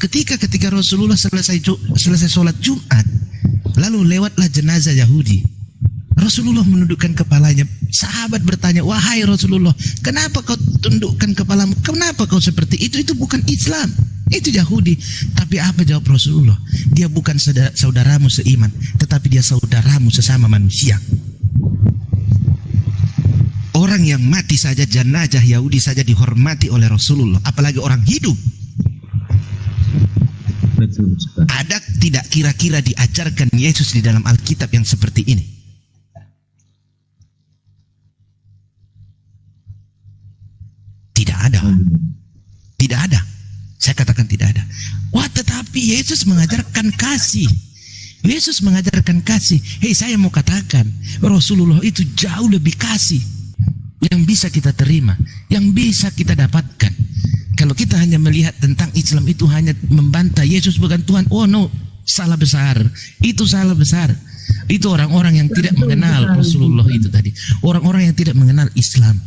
ketika Rasulullah selesai sholat Jumat, lalu lewatlah jenazah Yahudi. Rasulullah menundukkan kepalanya. Sahabat bertanya, wahai Rasulullah, kenapa kau tundukkan kepalamu? Kenapa kau seperti itu? Itu bukan Islam, itu Yahudi. Tapi apa jawab Rasulullah? Dia bukan saudaramu seiman, tetapi dia saudaramu sesama manusia. Orang yang mati saja, jenazah Yahudi saja dihormati oleh Rasulullah, apalagi orang hidup. Ada tidak kira-kira diajarkan Yesus di dalam Alkitab yang seperti ini? Tidak ada. Tidak ada. Saya katakan tidak ada. Wah, tetapi Yesus mengajarkan kasih. Yesus mengajarkan kasih. Hei, saya mau katakan, Rasulullah itu jauh lebih kasih yang bisa kita terima, yang bisa kita dapatkan. Kalau kita hanya melihat tentang Islam itu hanya membantah Yesus bukan Tuhan, oh no, salah besar. Itu salah besar. Itu orang-orang yang tidak mengenal Rasulullah itu tadi. Orang-orang yang tidak mengenal Islam.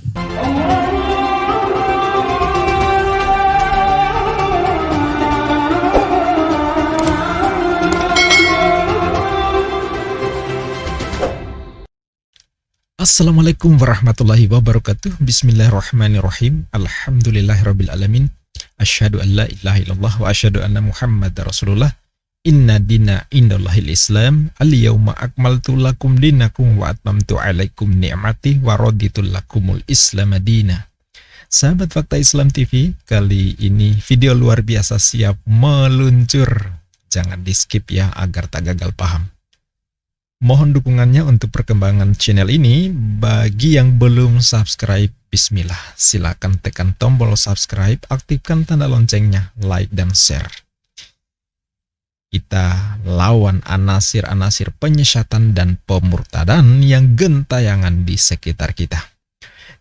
Assalamualaikum warahmatullahi wabarakatuh. Bismillahirrahmanirrahim. Alhamdulillahirabbil alamin. Asyhadu an la ilaha illallah wa asyhadu anna Muhammadar Rasulullah. Inna dina indallahil Islam. Al-yauma akmaltu lakum dinakum wa atmamtu alaikum ni'mati wa raditu lakumul Islam dina. Sahabat Fakta Islam TV, kali ini video luar biasa siap meluncur. Jangan di-skip ya agar tak gagal paham. Mohon dukungannya untuk perkembangan channel ini. Bagi yang belum subscribe, bismillah, silakan tekan tombol subscribe, aktifkan tanda loncengnya, like dan share. Kita lawan anasir-anasir penyesatan dan pemurtadan yang gentayangan di sekitar kita.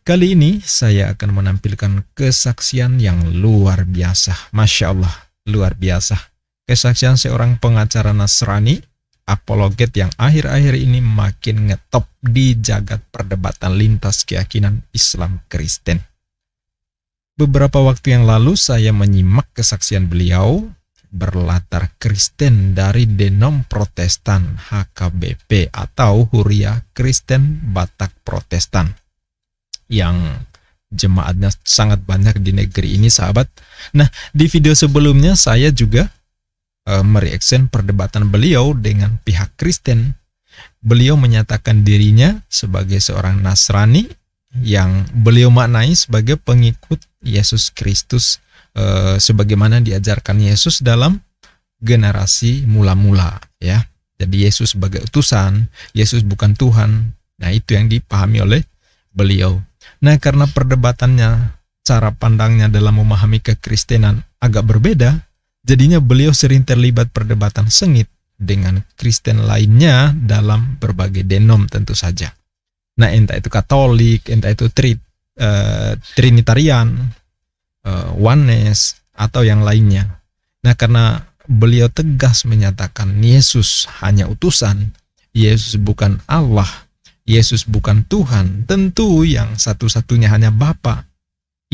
Kali ini saya akan menampilkan kesaksian yang luar biasa. Masya Allah, luar biasa. Kesaksian seorang pengacara Nasrani, apologet yang akhir-akhir ini makin ngetop di jagat perdebatan lintas keyakinan Islam Kristen. Beberapa waktu yang lalu saya menyimak kesaksian beliau berlatar Kristen dari denom Protestan HKBP atau Huria Kristen Batak Protestan yang jemaatnya sangat banyak di negeri ini, sahabat. Nah, di video sebelumnya saya juga mereaction perdebatan beliau dengan pihak Kristen. Beliau menyatakan dirinya sebagai seorang Nasrani yang beliau maknai sebagai pengikut Yesus Kristus, sebagaimana diajarkan Yesus dalam generasi mula-mula, ya. Jadi Yesus sebagai utusan, Yesus bukan Tuhan. Nah, itu yang dipahami oleh beliau. Nah, karena perdebatannya, cara pandangnya dalam memahami kekristenan agak berbeda, jadinya beliau sering terlibat perdebatan sengit dengan Kristen lainnya dalam berbagai denom tentu saja. Nah, entah itu Katolik, entah itu Trinitarian, Oneness, atau yang lainnya. Nah, karena beliau tegas menyatakan Yesus hanya utusan, Yesus bukan Allah, Yesus bukan Tuhan, tentu yang satu-satunya hanya Bapa.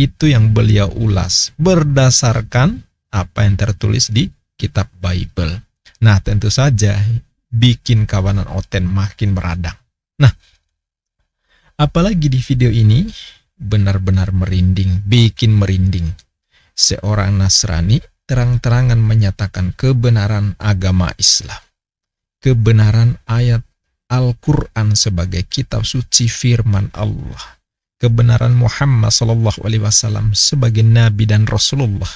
Itu yang beliau ulas berdasarkan apa yang tertulis di kitab Bible. Nah, tentu saja bikin kawanan Oten makin meradang. Nah, apalagi di video ini benar-benar merinding, bikin merinding. Seorang Nasrani terang-terangan menyatakan kebenaran agama Islam, kebenaran ayat Al-Quran sebagai kitab suci firman Allah, kebenaran Muhammad SAW sebagai Nabi dan Rasulullah.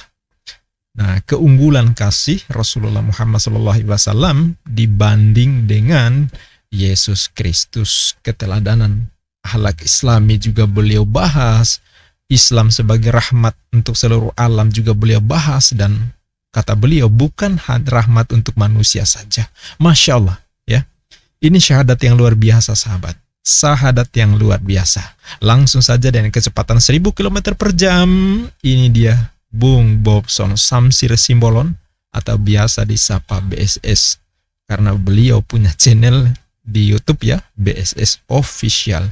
Nah, keunggulan kasih Rasulullah Muhammad SAW dibanding dengan Yesus Kristus, keteladanan akhlak Islami juga beliau bahas, Islam sebagai rahmat untuk seluruh alam juga beliau bahas, dan kata beliau bukan rahmat untuk manusia saja. Masya Allah, ya. Ini syahadat yang luar biasa, sahabat. Syahadat yang luar biasa. Langsung saja dengan kecepatan 1000 km per jam, ini dia Bung Bobson Samsir Simbolon, atau biasa disapa BSS, karena beliau punya channel di YouTube, ya, BSS Official.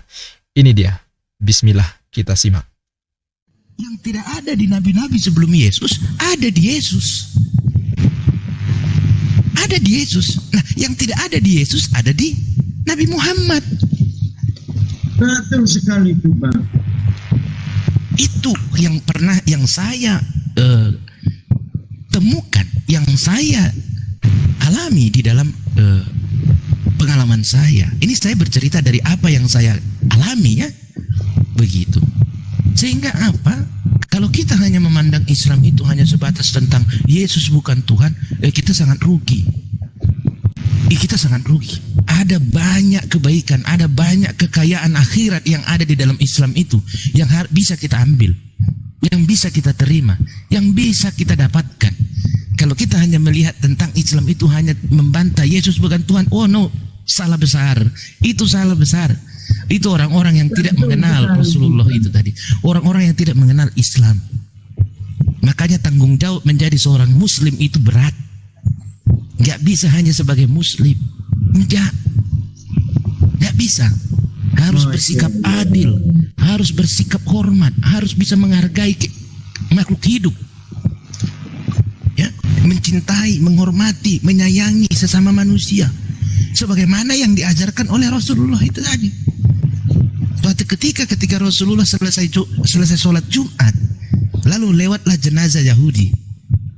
Ini dia, bismillah, kita simak. Yang tidak ada di nabi-nabi sebelum Yesus, ada di Yesus. ada di Yesus. Nah, yang tidak ada di Yesus ada di Nabi Muhammad. Betul sekali itu, Bang. Itu yang pernah yang saya temukan, yang saya alami di dalam pengalaman saya. Ini saya bercerita dari apa yang saya alami ya. Begitu. Sehingga apa? Kalau kita hanya memandang Islam itu hanya sebatas tentang Yesus bukan Tuhan, kita sangat rugi. Kita sangat rugi. Ada banyak kebaikan, ada banyak kekayaan akhirat yang ada di dalam Islam itu yang bisa kita ambil, yang bisa kita terima, yang bisa kita dapatkan. Kalau kita hanya melihat tentang Islam itu hanya membantah Yesus bukan Tuhan, oh no, salah besar. Itu salah besar. Itu orang-orang yang tidak mengenal Rasulullah itu tadi. Orang-orang yang tidak mengenal Islam. Makanya tanggung jawab menjadi seorang Muslim itu berat. Gak bisa hanya sebagai Muslim. Gak bisa. Harus bersikap adil, harus bersikap hormat, harus bisa menghargai makhluk hidup. Ya, mencintai, menghormati, menyayangi sesama manusia. Sebagaimana yang diajarkan oleh Rasulullah itu tadi. Suatu ketika Rasulullah selesai sholat Jumat, lalu lewatlah jenazah Yahudi.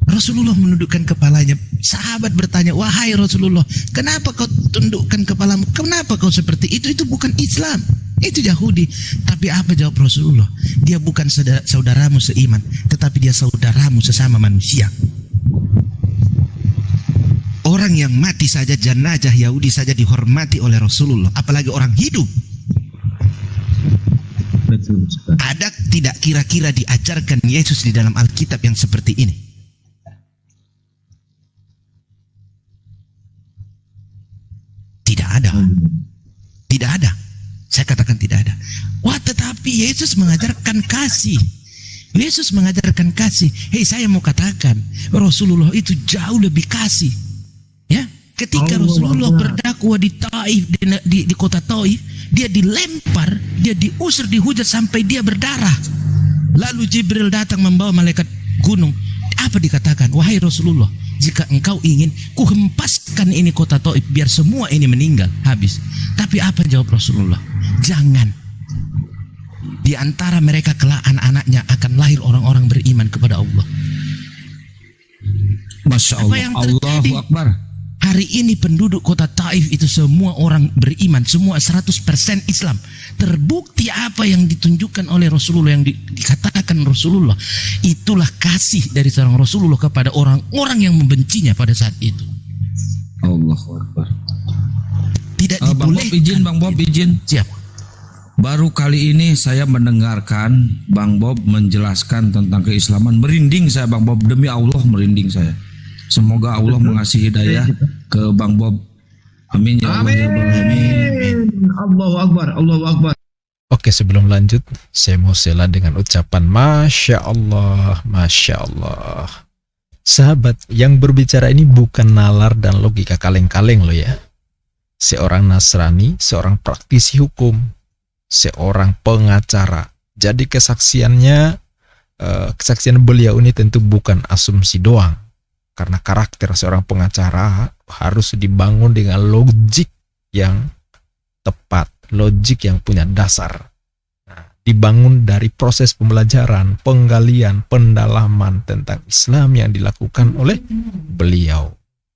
Rasulullah menundukkan kepalanya. Sahabat bertanya, wahai Rasulullah, kenapa kau tundukkan kepalamu? Kenapa kau seperti itu? Itu bukan Islam, itu Yahudi. Tapi apa jawab Rasulullah? Dia bukan saudaramu seiman, tetapi dia saudaramu sesama manusia. Orang yang mati saja, jenazah Yahudi saja dihormati oleh Rasulullah, apalagi orang hidup. Betul sekali. Ada tidak kira-kira diajarkan Yesus di dalam Alkitab yang seperti ini? Tidak ada. Tidak ada. Saya katakan tidak ada. Wah, tetapi Yesus mengajarkan kasih. Yesus mengajarkan kasih. Hei, saya mau katakan Rasulullah itu jauh lebih kasih. Ya, ketika Rasulullah berdakwah di Taif, di kota Taif, dia dilempar, dia diusir, dihujat sampai dia berdarah. Lalu Jibril datang membawa malaikat gunung. Apa dikatakan? Wahai Rasulullah, jika engkau ingin, ku hempaskan ini kota Taif biar semua ini meninggal, habis. Tapi apa jawab Rasulullah? Jangan. Di antara mereka kelak anak-anaknya akan lahir orang-orang beriman kepada Allah. Masya Allah. Apa yang terjadi? Allahu Akbar. Hari ini penduduk kota Taif itu semua orang beriman, semua 100% Islam. Terbukti apa yang ditunjukkan oleh Rasulullah, yang dikatakan Rasulullah. Itulah kasih dari seorang Rasulullah kepada orang-orang yang membencinya pada saat itu. Allahu Akbar. Tidak Bang Bob izin, Bang Bob izin. Siap. Baru kali ini saya mendengarkan Bang Bob menjelaskan tentang keislaman. Merinding saya, Bang Bob. Demi Allah merinding saya. Semoga Allah mengasih hidayah ke Bang Bob. Amin ya Allah. Amin. Allahu Akbar, Allahu Akbar. Oke, sebelum lanjut, saya mau sela dengan ucapan Masya Allah, Masya Allah. Sahabat, yang berbicara ini bukan nalar dan logika kaleng-kaleng loh ya. Seorang Nasrani, seorang praktisi hukum, seorang pengacara. Jadi kesaksian beliau ini tentu bukan asumsi doang. Karena karakter seorang pengacara harus dibangun dengan logik yang tepat, logik yang punya dasar. Nah, dibangun dari proses pembelajaran, penggalian, pendalaman tentang Islam yang dilakukan oleh beliau.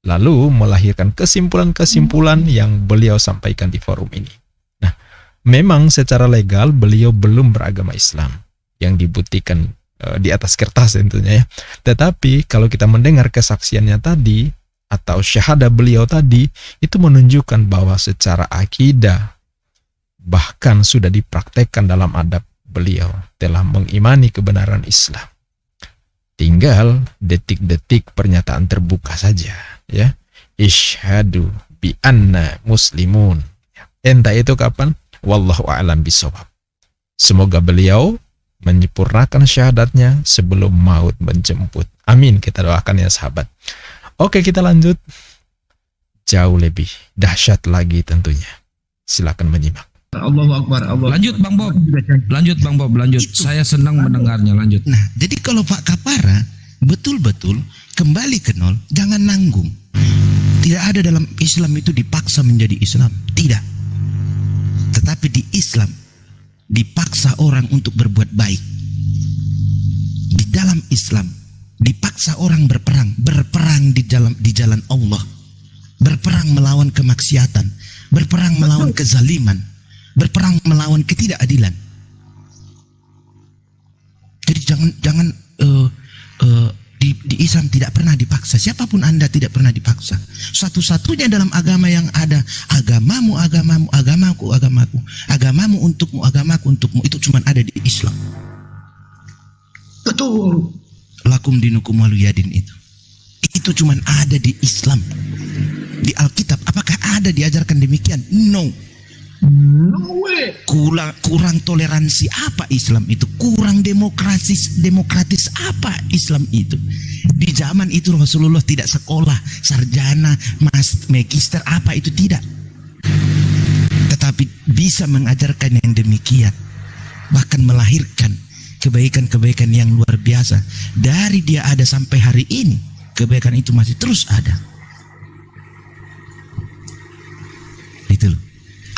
Lalu melahirkan kesimpulan-kesimpulan yang beliau sampaikan di forum ini. Nah, memang secara legal beliau belum beragama Islam yang dibuktikan di atas kertas tentunya ya. Tetapi kalau kita mendengar kesaksiannya tadi atau syahadah beliau tadi, itu menunjukkan bahwa secara akidah bahkan sudah dipraktekkan dalam adab beliau telah mengimani kebenaran Islam. Tinggal detik-detik pernyataan terbuka saja ya. Isyhadu bi anna muslimun. Entah itu kapan, wallahu a'lam bishawab. Semoga beliau menyempurnakan syahadatnya sebelum maut menjemput. Amin, kita doakan ya sahabat. Oke, kita lanjut. Jauh lebih dahsyat lagi tentunya. Silakan menyimak. Allahu Akbar, Allah. Lanjut Bang Bob. Lanjut Bang Bob, lanjut. Saya senang mendengarnya, lanjut. Nah, jadi kalau Pak Kapara betul-betul kembali ke nol, jangan nanggung. Tidak ada dalam Islam itu dipaksa menjadi Islam. Tidak. Tetapi di Islam dipaksa orang untuk berbuat baik. Di dalam Islam dipaksa orang berperang di jalan Allah, berperang melawan kemaksiatan, berperang melawan kezaliman, berperang melawan ketidakadilan. Jadi jangan di Islam tidak pernah dipaksa. Siapapun Anda tidak pernah dipaksa. Satu-satunya dalam agama yang ada, agamamu, agamaku, agamamu untukmu, agamaku untukmu, itu cuma ada di Islam. Betul. Lakum dinukum waliyadin itu cuma ada di Islam. Di Alkitab apakah ada diajarkan demikian? No. No way. Kurang toleransi apa Islam itu? Kurang demokratis apa Islam itu? Di zaman itu Rasulullah tidak sekolah, sarjana, magister apa itu tidak. Tetapi bisa mengajarkan yang demikian, bahkan melahirkan kebaikan-kebaikan yang luar biasa. Dari dia ada sampai hari ini, kebaikan itu masih terus ada. Itu loh.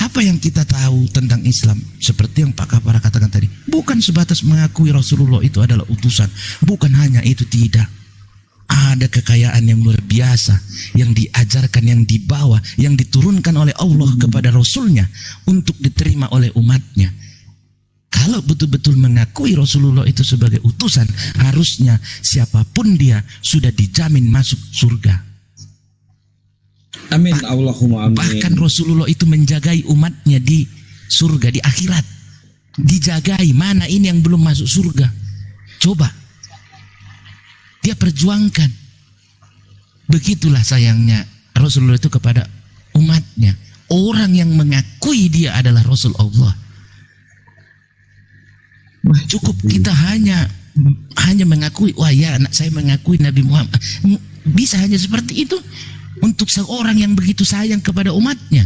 Apa yang kita tahu tentang Islam, seperti yang Pak Kapara katakan tadi, bukan sebatas mengakui Rasulullah itu adalah utusan. Bukan hanya itu, tidak. Ada kekayaan yang luar biasa yang diajarkan, yang dibawa, yang diturunkan oleh Allah kepada Rasulnya untuk diterima oleh umatnya. Kalau betul-betul mengakui Rasulullah itu sebagai utusan, harusnya siapapun dia sudah dijamin masuk surga. Amin, Allahumma amin. Bahkan Rasulullah itu menjagai umatnya di surga, di akhirat. Dijagai, mana ini yang belum masuk surga. Coba. Dia perjuangkan. Begitulah sayangnya Rasulullah itu kepada umatnya. Orang yang mengakui dia adalah Rasul Allah. Cukup kita hanya mengakui, wah ya anak saya mengakui Nabi Muhammad. Bisa hanya seperti itu. Untuk seorang yang begitu sayang kepada umatnya.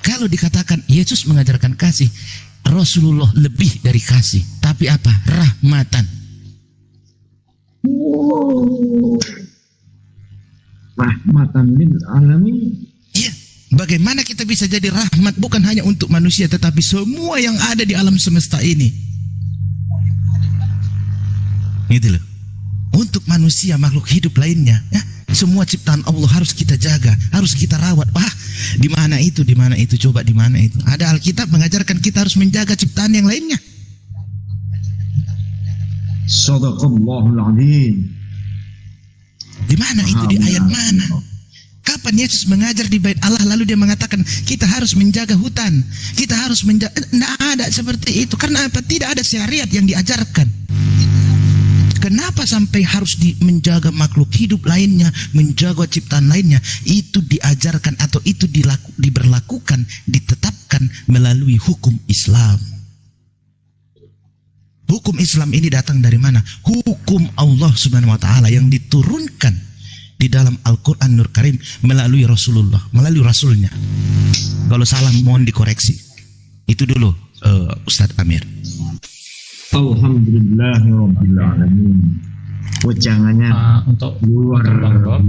Kalau dikatakan Yesus mengajarkan kasih, Rasulullah lebih dari kasih. Tapi apa? Rahmatan. Wow. Rahmatan lil alamin. Iya. Bagaimana kita bisa jadi rahmat bukan hanya untuk manusia, tetapi semua yang ada di alam semesta ini. Gitu loh. Untuk manusia, makhluk hidup lainnya, ya, semua ciptaan Allah harus kita jaga, harus kita rawat. Wah, di mana itu? Di mana itu? Coba di mana itu? Ada Alkitab mengajarkan kita harus menjaga ciptaan yang lainnya. Shadaqallahul azim. Di mana itu? Di ayat mana? Kapan Yesus mengajar di bait Allah lalu dia mengatakan kita harus menjaga hutan, kita harus menjaga? Tidak ada seperti itu. Karena apa? Tidak ada syariat yang diajarkan. Kenapa sampai harus menjaga makhluk hidup lainnya, menjaga ciptaan lainnya? Itu diajarkan atau itu diberlakukan, ditetapkan melalui hukum Islam. Hukum Islam ini datang dari mana? Hukum Allah Subhanahu wa taala yang diturunkan di dalam Al-Qur'an Nur Karim melalui Rasulullah, melalui Rasulnya. Kalau salah mohon dikoreksi. Itu dulu Ustadz Amir. Alhamdulillahirabbil alamin. Wejangannya untuk luar Bang Bob,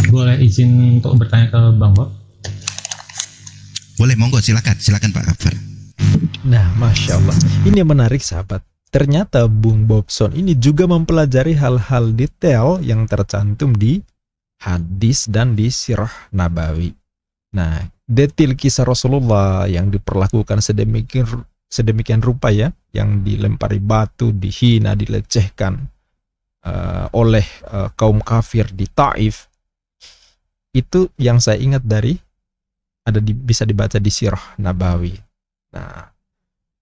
boleh izin untuk bertanya ke Bang Bob? Boleh, monggo, silakan Pak Kafar. Nah, Masya Allah, ini menarik sahabat. Ternyata Bung Bobson ini juga mempelajari hal-hal detail yang tercantum di hadis dan di sirah Nabawi. Nah, detail kisah Rasulullah yang diperlakukan sedemikian rupa ya, yang dilempari batu, dihina, dilecehkan oleh kaum kafir di Taif. Itu yang saya ingat dari bisa dibaca di sirah Nabawi. Nah,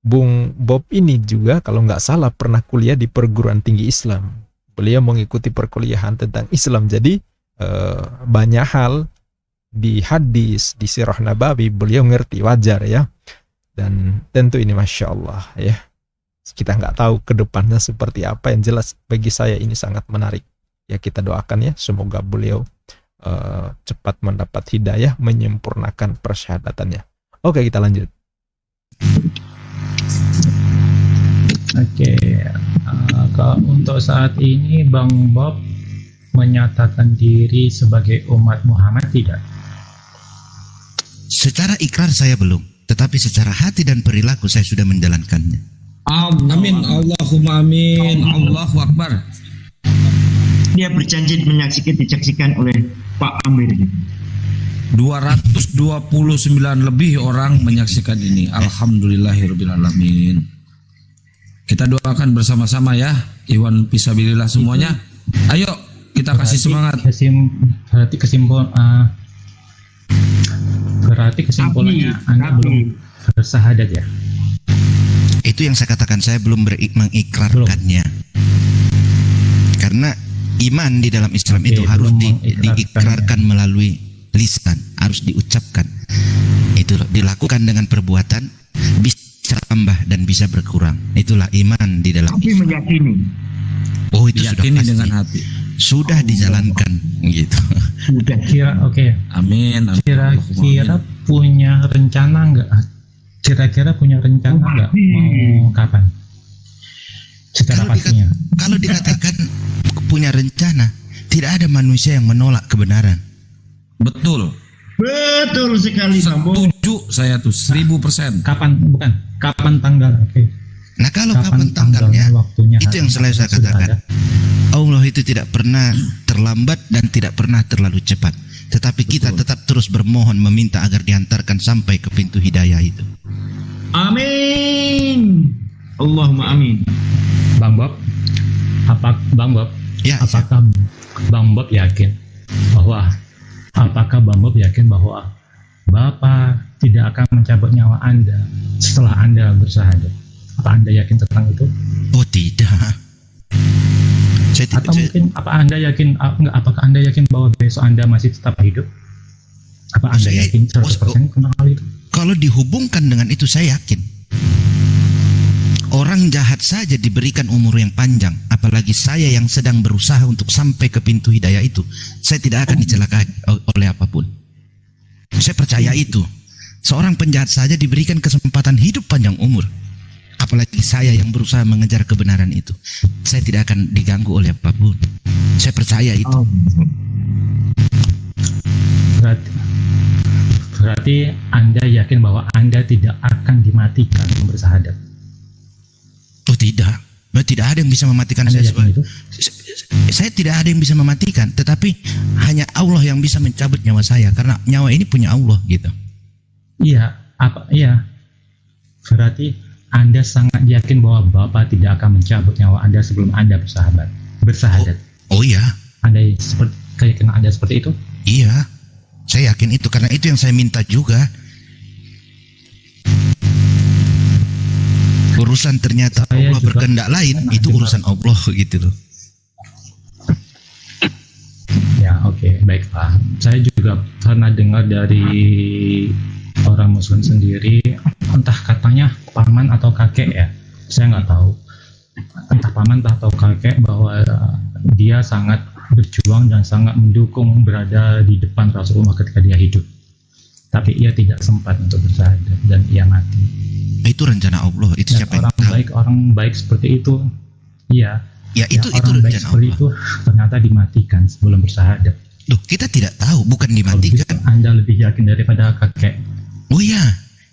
Bung Bob ini juga kalau nggak salah pernah kuliah di perguruan tinggi Islam. Beliau mengikuti perkuliahan tentang Islam, jadi banyak hal di hadis, di sirah Nabawi beliau ngerti, wajar ya. Dan tentu ini Masya Allah ya, kita nggak tahu ke depannya seperti apa. Yang jelas bagi saya ini sangat menarik ya. Kita doakan ya, semoga beliau cepat mendapat hidayah, menyempurnakan persyahadatannya. Oke, kita lanjut. Oke. Untuk saat ini Bang Bob menyatakan diri sebagai umat Muhammad tidak? Secara ikrar saya belum, tetapi secara hati dan perilaku saya sudah menjalankannya. Amin. Allahumma amin. Allahu Akbar. Dia berjanji disaksikan oleh Pak Amir. 229 lebih orang menyaksikan ini. Alhamdulillahirrahmanirrahim. Kita doakan bersama-sama ya, Ikhwan Fisabilillah semuanya. Ayo kita kasih semangat. Berarti kesimpulannya Anda belum bersahadat ya? Itu yang saya katakan, saya belum mengikrarkannya. Karena iman di dalam Islam itu harus diikrarkan melalui lisan, harus diucapkan. Itu dilakukan dengan perbuatan, bisa tambah dan bisa berkurang. Itulah iman di dalam Tapi Islam. meyakini. Oh, itu sudah Yakini pasti. dengan hati. Sudah dijalankan gitu. Sudah. Amin. Kira-kira punya rencana nggak? Kira-kira punya rencana nggak mau kapan? Secara pastinya. Kalau dikatakan punya rencana, tidak ada manusia yang menolak kebenaran. Betul. Betul sekali, Bang Bob. Setuju saya tuh 1000%. Kapan tanggal? Oke. Nah, kalau kapan tanggalnya, waktunya, itu yang selalu saya sudah katakan. ada. Allah itu tidak pernah terlambat dan tidak pernah terlalu cepat. Tetapi kita tetap terus bermohon meminta agar diantarkan sampai ke pintu hidayah itu. Amin. Allahumma amin. Bang Bob, Ya, apakah Bang Bob yakin bahwa Bapak tidak akan mencabut nyawa Anda setelah Anda bersahadat? Apa Anda yakin tentang itu? oh tidak. Atau mungkin apakah Anda yakin bahwa besok Anda masih tetap hidup? Apa Anda yakin 100% tentang hal itu? Kalau dihubungkan dengan itu saya yakin. Orang jahat saja diberikan umur yang panjang, apalagi saya yang sedang berusaha untuk sampai ke pintu hidayah itu. Saya tidak akan dicelakai oleh apapun. Saya percaya itu. Seorang penjahat saja diberikan kesempatan hidup panjang umur, apalagi saya yang berusaha mengejar kebenaran itu. Saya tidak akan diganggu oleh apapun. Saya percaya itu. Berarti Anda yakin bahwa Anda tidak akan dimatikan bersahadat? Oh tidak. Tidak ada yang bisa mematikan Anda saya. yakin itu? Saya tidak ada yang bisa mematikan, tetapi hanya Allah yang bisa mencabut nyawa saya, karena nyawa ini punya Allah gitu. Iya. Berarti Anda sangat yakin bahwa Bapak tidak akan mencabut nyawa Anda sebelum Anda bersahadat. Oh iya. Anda keyakinan Anda seperti itu? Iya, saya yakin itu, karena itu yang saya minta juga. Urusan ternyata Saya Allah juga berkehendak lain, itu urusan Allah gitu loh. Ya, oke, baik Pak. Saya juga pernah dengar dari orang Muslim sendiri, entah katanya paman atau kakek ya, saya nggak tahu. Entah paman atau kakek, bahwa dia sangat berjuang dan sangat mendukung berada di depan Rasulullah ketika dia hidup. Tapi ia tidak sempat untuk bersahadat dan ia mati. Itu rencana Allah, itu Dan siapa yang tahu? orang baik seperti itu, iya. Ya itu orang baik rencana seperti Allah. itu ternyata dimatikan sebelum bersahadat. Loh, kita tidak tahu, bukan Kalau dimatikan. begitu, Anda lebih yakin daripada kakek. Oh iya,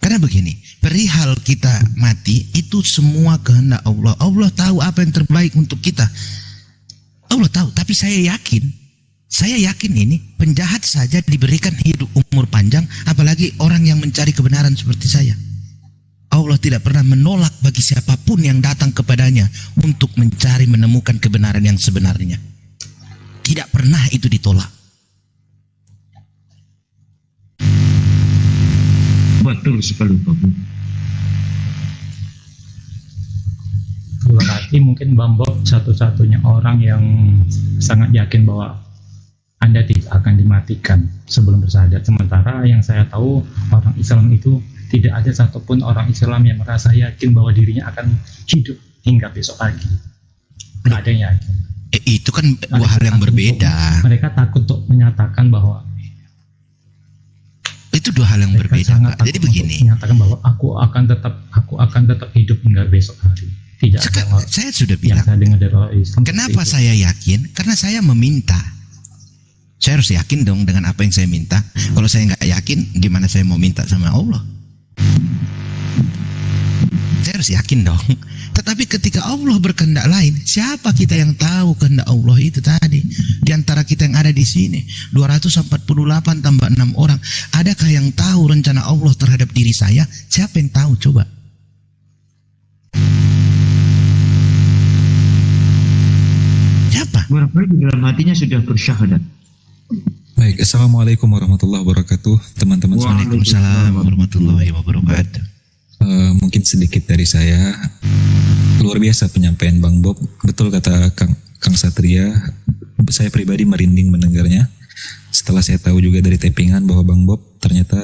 karena begini, perihal kita mati itu semua kehendak Allah. Allah tahu apa yang terbaik untuk kita. Allah tahu, tapi saya yakin ini penjahat saja diberikan hidup umur panjang, apalagi orang yang mencari kebenaran seperti saya. Allah tidak pernah menolak bagi siapapun yang datang kepadanya untuk mencari menemukan kebenaran yang sebenarnya. Tidak pernah itu ditolak. Betul sekali, Pak Bob. Berarti mungkin Bang Bob satu-satunya orang yang sangat yakin bahwa Anda tidak akan dimatikan sebelum bersahadat. Sementara yang saya tahu, orang Islam itu tidak ada satupun orang Islam yang merasa yakin bahwa dirinya akan hidup hingga besok pagi. Tidak ada yang yakin. Itu kan dua hal yang berbeda. Mereka takut untuk menyatakan bahwa Itu dua hal yang mereka berbeda, sangat Pak. Jadi takut begini. untuk menyatakan bahwa aku akan tetap hidup hingga besok hari. Tidak ada Saya sudah yang bilang. saya dengar dari orang Islam. Kenapa seperti itu. saya yakin? Karena saya meminta. Saya harus yakin dong dengan apa yang saya minta. Kalau saya nggak yakin, gimana saya mau minta sama Allah? Saya harus yakin dong. Tetapi ketika Allah berkehendak lain, siapa kita yang tahu kehendak Allah itu tadi? Di antara kita yang ada di sini, 248 tambah 6 orang, adakah yang tahu rencana Allah terhadap diri saya? Siapa yang tahu? Coba. Siapa? Barangkali di dalam hatinya sudah bersyahadat. Baik, Assalamualaikum warahmatullahi wabarakatuh, teman-teman semua. Waalaikumsalam warahmatullahi wabarakatuh. Mungkin sedikit dari saya. Luar biasa penyampaian Bang Bob. Betul kata Kang Satria. Saya pribadi merinding mendengarnya. Setelah saya tahu juga dari tappingan bahwa Bang Bob ternyata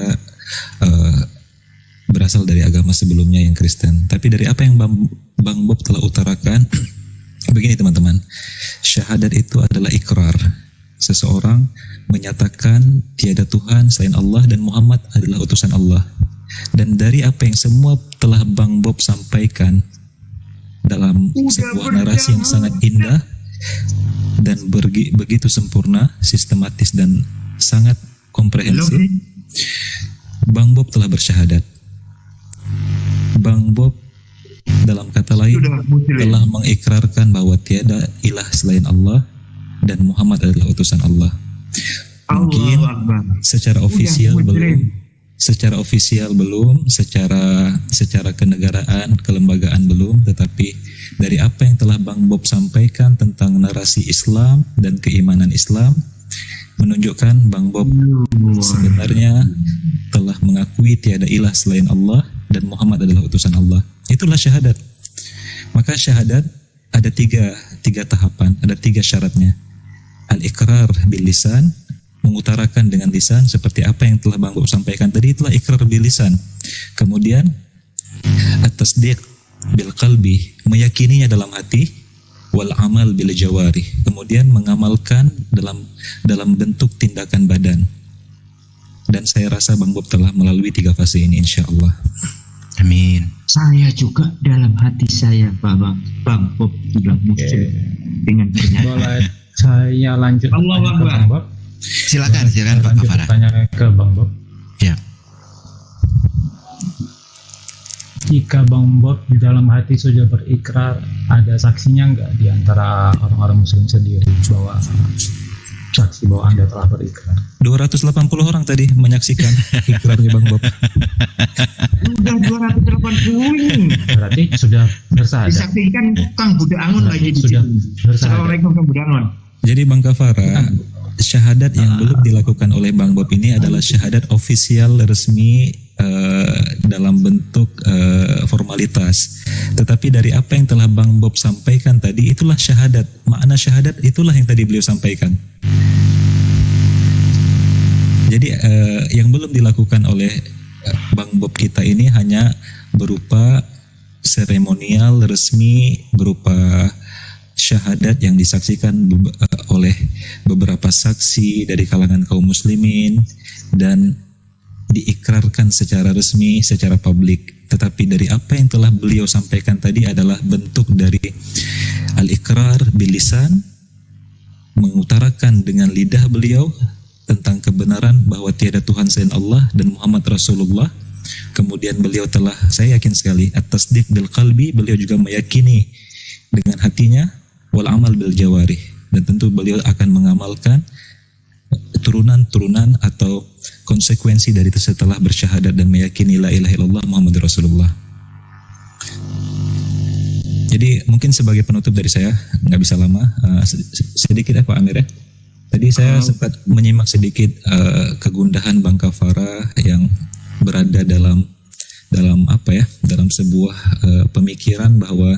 berasal dari agama sebelumnya yang Kristen. Tapi dari apa yang Bang Bob telah utarakan, begini teman-teman. Syahadat itu adalah ikrar. Seseorang menyatakan tiada Tuhan selain Allah dan Muhammad adalah utusan Allah. Dan dari apa yang semua telah Bang Bob sampaikan dalam sebuah narasi yang sangat indah dan begitu sempurna, sistematis dan sangat komprehensif, Bang Bob telah bersyahadat. Bang Bob dalam kata lain telah mengikrarkan bahwa tiada ilah selain Allah dan Muhammad adalah utusan Allah. Mungkin secara ofisial belum, secara kenegaraan, kelembagaan belum, tetapi dari apa yang telah Bang Bob sampaikan tentang narasi Islam dan keimanan Islam menunjukkan Bang Bob sebenarnya telah mengakui tiada ilah selain Allah dan Muhammad adalah utusan Allah. Itulah syahadat. Maka syahadat ada tiga tahapan, ada 3 syaratnya. Al-iqrar bil lisan, mengutarakan dengan lisan seperti apa yang telah Bang Bob sampaikan tadi, itulah ikrar bil lisan. Kemudian at-tasdiq bil qalbi, meyakininya dalam hati, wal amal bil jawari, kemudian mengamalkan dalam bentuk tindakan badan. Dan saya rasa Bang Bob telah melalui 3 fase ini insyaallah. Amin. Saya juga dalam hati saya bahwa Bang Bob tidak muslim dengan pernyataan. Boleh saya lanjut Allah tanya ke Akbar. Bang Bob? Silakan Pak Lanjut Kafara. tanya ke Bang Bob. Ya. Jika Bang Bob di dalam hati sudah berikrar, ada saksinya nggak di antara orang-orang Muslim sendiri bahwa saksi bahwa Anda telah berikrar? 280 orang tadi menyaksikan ikrarnya Bang Bob. Sudah 280 ini. Berarti sudah bersahadat. Disaksikan Kang Budak Angon lagi di Sudah sini. bersahadat. Assalamualaikum Kang Budak Angon. Jadi Bang Kafara, syahadat yang belum dilakukan oleh Bang Bob ini adalah syahadat ofisial resmi dalam bentuk formalitas. Tetapi dari apa yang telah Bang Bob sampaikan tadi, itulah syahadat. Makna syahadat itulah yang tadi beliau sampaikan. Jadi yang belum dilakukan oleh Bang Bob kita ini hanya berupa seremonial resmi, berupa syahadat yang disaksikan oleh beberapa saksi dari kalangan kaum muslimin dan diikrarkan secara resmi, secara publik. Tetapi dari apa yang telah beliau sampaikan tadi adalah bentuk dari al-iqrar bil lisan, mengutarakan dengan lidah beliau tentang kebenaran bahwa tiada Tuhan selain Allah dan Muhammad Rasulullah. Kemudian beliau telah, saya yakin sekali, at-tasdiq bil qalbi, beliau juga meyakini dengan hatinya, wal amal bil jawarih, dan tentu beliau akan mengamalkan turunan-turunan atau konsekuensi dari setelah bersyahadat dan meyakini la ilaha illallah Muhammad Rasulullah. Jadi mungkin sebagai penutup dari saya, nggak bisa lama, sedikit Pak Amir ya. Tadi saya sempat menyimak sedikit kegundahan Bang Kafara yang berada dalam dalam sebuah pemikiran bahwa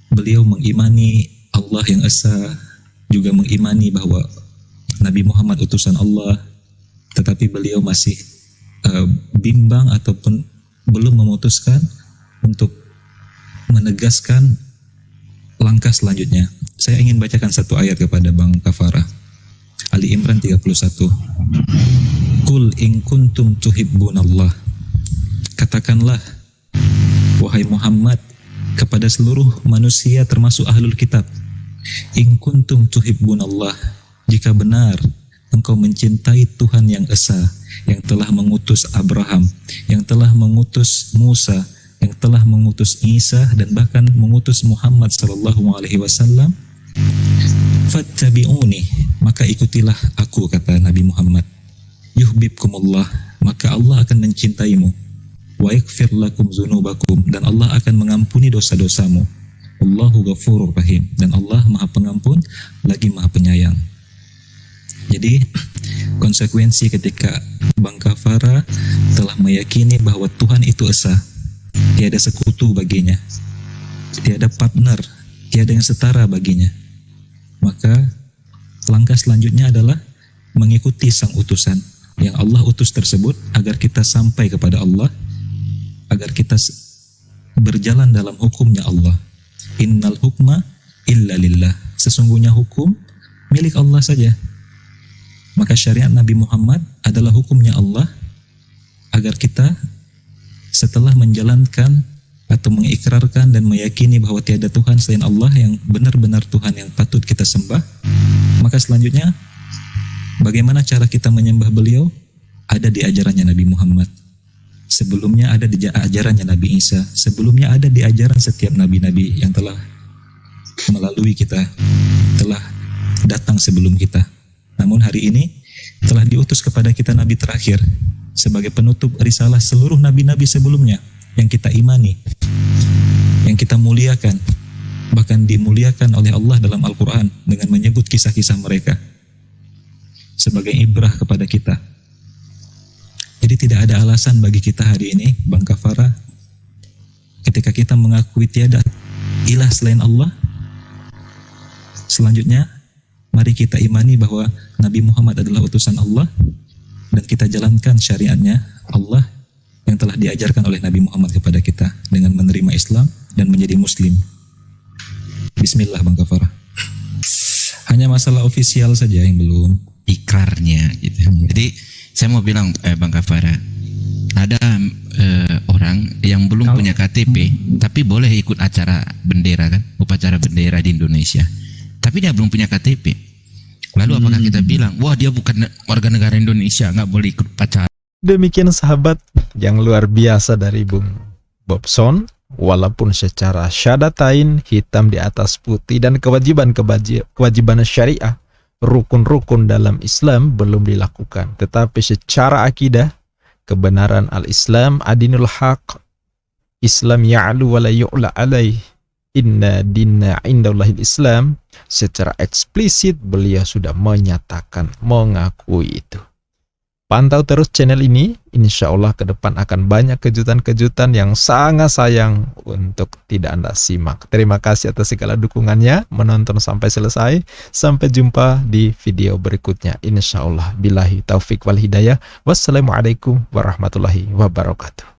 beliau mengimani Allah yang esa, juga mengimani bahwa Nabi Muhammad utusan Allah, tetapi beliau masih bimbang ataupun belum memutuskan untuk menegaskan langkah selanjutnya. Saya ingin bacakan satu ayat kepada Bang Kafara. Ali Imran 31. Qul in kuntum tuhibbunallah. Katakanlah, wahai Muhammad, kepada seluruh manusia termasuk ahlul kitab, in kuntum tuhibbunallah, jika benar engkau mencintai Tuhan yang esa, yang telah mengutus Abraham, yang telah mengutus Musa, yang telah mengutus Isa, dan bahkan mengutus Muhammad sallallahu alaihi wasallam, fattabi'uni, maka ikutilah aku, kata Nabi Muhammad. Yuhibbukumullah, maka Allah akan mencintaimu. Wa yaghfir lakum dzunubakum, dan Allah akan mengampuni dosa-dosamu. Allahu ghafurur rahim, dan Allah Maha Pengampun lagi Maha Penyayang. Jadi konsekuensi ketika Bang Kafara telah meyakini bahwa Tuhan itu esa, tiada sekutu baginya, tiada partner, tiada yang setara baginya, maka langkah selanjutnya adalah mengikuti sang utusan yang Allah utus tersebut agar kita sampai kepada Allah, agar kita berjalan dalam hukumnya Allah. Innal hukma illa lillah, sesungguhnya hukum milik Allah saja. Maka syariat Nabi Muhammad adalah hukumnya Allah, agar kita setelah menjalankan atau mengikrarkan dan meyakini bahwa tiada Tuhan selain Allah yang benar-benar Tuhan yang patut kita sembah, maka selanjutnya bagaimana cara kita menyembah beliau? Ada di ajarannya Nabi Muhammad. Sebelumnya ada di ajarannya Nabi Isa. Sebelumnya ada di ajaran setiap nabi-nabi yang telah melalui kita, telah datang sebelum kita. Namun hari ini telah diutus kepada kita Nabi terakhir sebagai penutup risalah seluruh nabi-nabi sebelumnya yang kita imani, yang kita muliakan, bahkan dimuliakan oleh Allah dalam Al-Quran dengan menyebut kisah-kisah mereka sebagai ibrah kepada kita. Jadi tidak ada alasan bagi kita hari ini, Bang Kafara, ketika kita mengakui tiada ilah selain Allah. Selanjutnya mari kita imani bahwa Nabi Muhammad adalah utusan Allah, dan kita jalankan syariatnya Allah yang telah diajarkan oleh Nabi Muhammad kepada kita dengan menerima Islam dan menjadi Muslim. Bismillah, Bang Kafara. Hanya masalah ofisial saja yang belum. Ikrarnya gitu. Jadi saya mau bilang Bang Kafara, ada orang yang belum punya KTP tapi boleh ikut acara bendera kan, upacara bendera di Indonesia, tapi dia belum punya KTP. Lalu apakah kita bilang, wah dia bukan warga negara Indonesia, nggak boleh ikut upacara? Demikian sahabat yang luar biasa dari Bung Bobson. Walaupun secara syahadatain, hitam di atas putih, dan kewajiban syariah, rukun-rukun dalam Islam belum dilakukan, tetapi secara akidah, kebenaran al-Islam adinul haq, Islam ya'lu wa la yu'la alaih, inna dinna indallahil Islam, secara eksplisit beliau sudah menyatakan, mengakui itu. Pantau terus channel ini, insya Allah ke depan akan banyak kejutan-kejutan yang sangat sayang untuk tidak Anda simak. Terima kasih atas segala dukungannya, menonton sampai selesai. Sampai jumpa di video berikutnya, insya Allah. Billahi taufik wal hidayah. Wassalamualaikum warahmatullahi wabarakatuh.